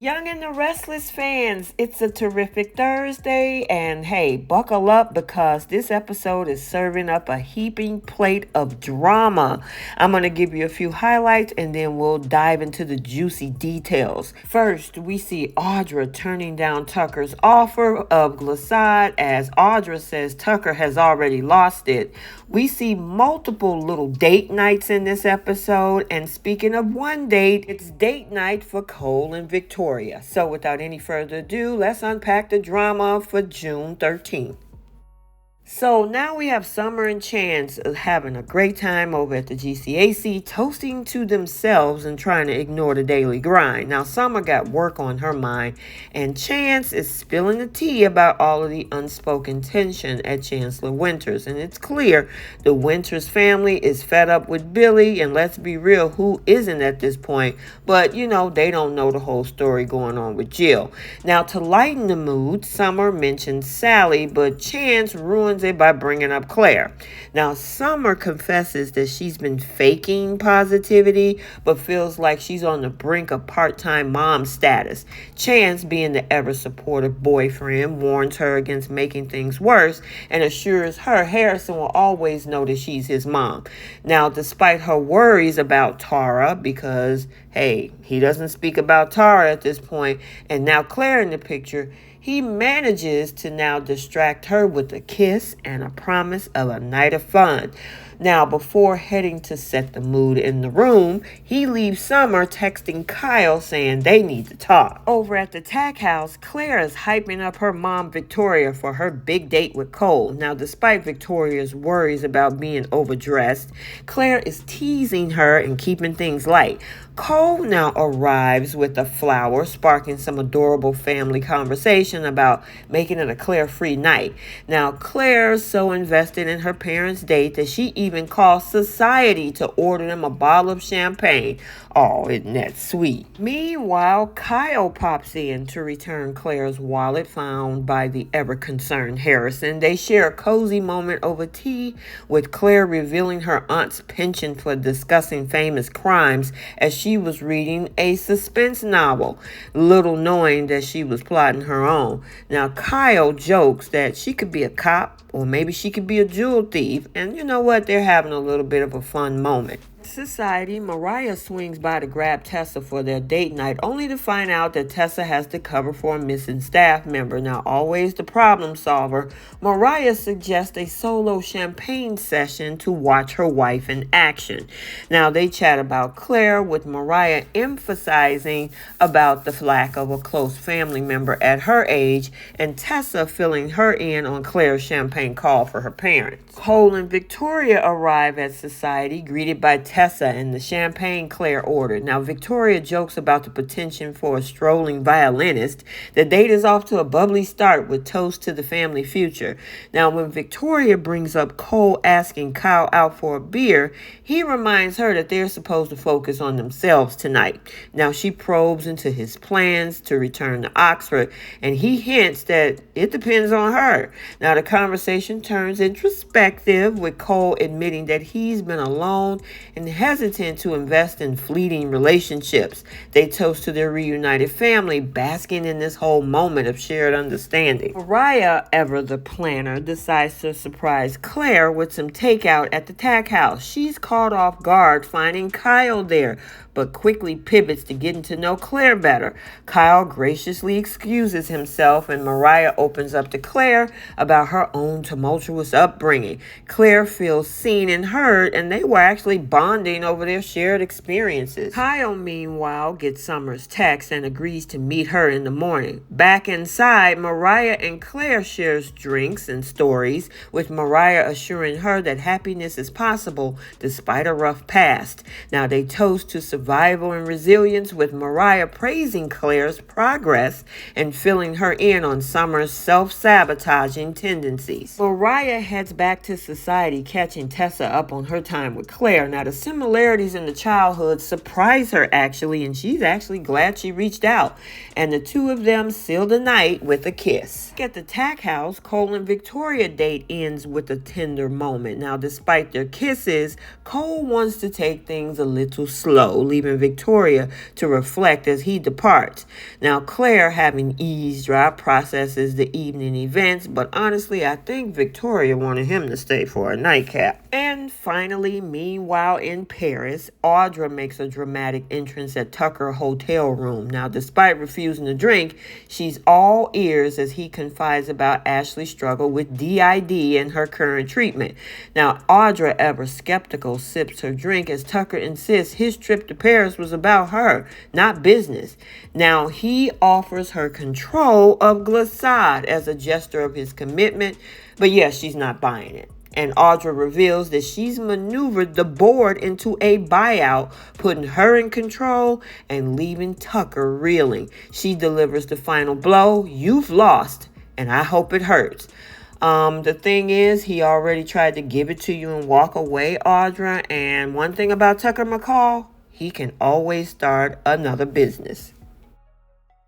Young and the Restless fans, it's a terrific Thursday, and hey, buckle up because this episode is serving up a heaping plate of drama. I'm going to give you a few highlights and then we'll dive into the juicy details. First, we see Audra turning down Tucker's offer of glissade as Audra says Tucker has already lost it. We see multiple little date nights in this episode, and speaking of one date, it's date night for Cole and Victoria. So without any further ado, let's unpack the drama for June 13th. So now we have Summer and Chance having a great time over at the GCAC, toasting to themselves and trying to ignore the daily grind. Now Summer got work on her mind, and Chance is spilling the tea about all of the unspoken tension at Chancellor Winters. And it's clear the Winters family is fed up with Billy, and let's be real, who isn't at this point? But they don't know the whole story going on with Jill. Now to lighten the mood, Summer mentions Sally, but Chance ruins it by bringing up Claire. Now, Summer confesses that she's been faking positivity, but feels like she's on the brink of part-time mom status. Chance, being the ever-supportive boyfriend, warns her against making things worse and assures her Harrison will always know that she's his mom. Now, despite her worries about Tara, because, hey, he doesn't speak about Tara at this point, and now Claire in the picture, he manages to now distract her with a kiss and a promise of a night of fun. Now, before heading to set the mood in the room, he leaves Summer texting Kyle saying they need to talk. Over at the tack house, Claire is hyping up her mom Victoria for her big date with Cole. Now, despite Victoria's worries about being overdressed, Claire is teasing her and keeping things light. Cole now arrives with a flower, sparking some adorable family conversation about making it a Claire-free night. Now, Claire's so invested in her parents' date that she even calls society to order them a bottle of champagne. Oh, isn't that sweet? Meanwhile, Kyle pops in to return Claire's wallet found by the ever-concerned Harrison. They share a cozy moment over tea, with Claire revealing her aunt's penchant for discussing famous crimes as she was reading a suspense novel, little knowing that she was plotting her own. Now, Kyle jokes that she could be a cop, or maybe she could be a jewel thief, and you know what? They're having a little bit of a fun moment. Society, Mariah swings by to grab Tessa for their date night, only to find out that Tessa has to cover for a missing staff member. Now, always the problem solver, Mariah suggests a solo champagne session to watch her wife in action. Now, they chat about Claire, with Mariah emphasizing about the lack of a close family member at her age, and Tessa filling her in on Claire's champagne call for her parents. Cole and Victoria arrive at Society, greeted by Tessa and the champagne Claire ordered. Now, Victoria jokes about the potential for a strolling violinist. The date is off to a bubbly start with toast to the family future. Now, when Victoria brings up Cole asking Kyle out for a beer, he reminds her that they're supposed to focus on themselves tonight. Now, she probes into his plans to return to Oxford, and he hints that it depends on her. Now, the conversation turns introspective, with Cole admitting that he's been alone and hesitant to invest in fleeting relationships. They toast to their reunited family, basking in this whole moment of shared understanding. Mariah, ever the planner, decides to surprise Claire with some takeout at the tack house. She's caught off guard finding Kyle there, but quickly pivots to getting to know Claire better. Kyle graciously excuses himself, and Mariah opens up to Claire about her own tumultuous upbringing. Claire feels seen and heard, and they were actually bonding over their shared experiences. Kyle, meanwhile, gets Summer's text and agrees to meet her in the morning. Back inside, Mariah and Claire shares drinks and stories, with Mariah assuring her that happiness is possible despite a rough past. Now, they toast to survival and resilience, with Mariah praising Claire's progress and filling her in on Summer's self-sabotaging tendencies. Mariah heads back to Society, catching Tessa up on her time with Claire. Now, the similarities in the childhood surprise her actually, and she's actually glad she reached out. And the two of them seal the night with a kiss. At the Tack House, Cole and Victoria date ends with a tender moment. Now, despite their kisses, Cole wants to take things a little slow, leaving Victoria to reflect as he departs. Now, Claire, having eavesdropped, processes the evening events, but honestly, I think Victoria wanted him to stay for a nightcap. And finally, meanwhile in Paris, Audra makes a dramatic entrance at Tucker's hotel room. Now, despite refusing to drink, she's all ears as he confides about Ashley's struggle with DID and her current treatment. Now, Audra, ever skeptical, sips her drink as Tucker insists his trip to Paris was about her, not business. Now, he offers her control of Glissade as a gesture of his commitment, but yes, she's not buying it. And Audra reveals that she's maneuvered the board into a buyout, putting her in control and leaving Tucker reeling. She delivers the final blow. You've lost, and I hope it hurts. The thing is, he already tried to give it to you and walk away, Audra. And one thing about Tucker McCall, he can always start another business.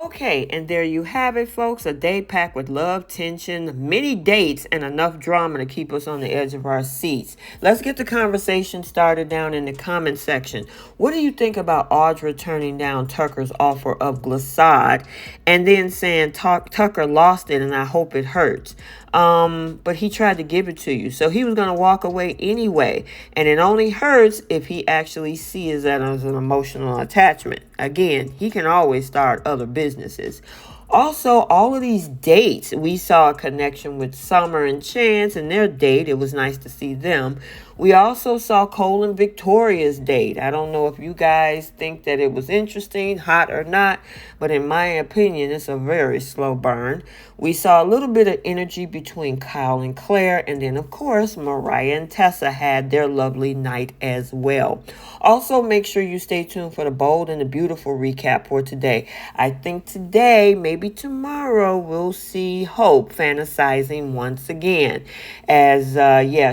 Okay, and there you have it, folks. A day packed with love, tension, many dates, and enough drama to keep us on the edge of our seats. Let's get the conversation started down in the comment section. What do you think about Audra turning down Tucker's offer of Glissade and then saying Tucker lost it and I hope it hurts? But he tried to give it to you. So he was going to walk away anyway. And it only hurts if he actually sees that as an emotional attachment. Again, he can always start other businesses. Also, all of these dates, we saw a connection with Summer and Chance and their date. It was nice to see them. We also saw Cole and Victoria's date. I don't know if you guys think that it was interesting, hot or not, but in my opinion, it's a very slow burn. We saw a little bit of energy between Kyle and Claire, and then, of course, Mariah and Tessa had their lovely night as well. Also, make sure you stay tuned for the bold and the beautiful recap for today. I think today, maybe tomorrow, we'll see Hope fantasizing once again. As,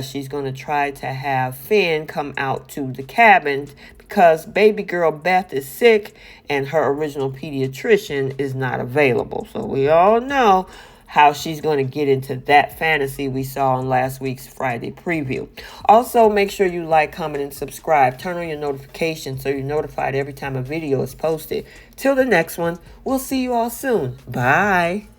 she's going to try to have Finn come out to the cabin because baby girl Beth is sick and her original pediatrician is not available. So we all know how she's going to get into that fantasy we saw in last week's Friday preview. Also, make sure you like, comment, and subscribe. Turn on your notifications so you're notified every time a video is posted. Till the next one, we'll see you all soon. Bye.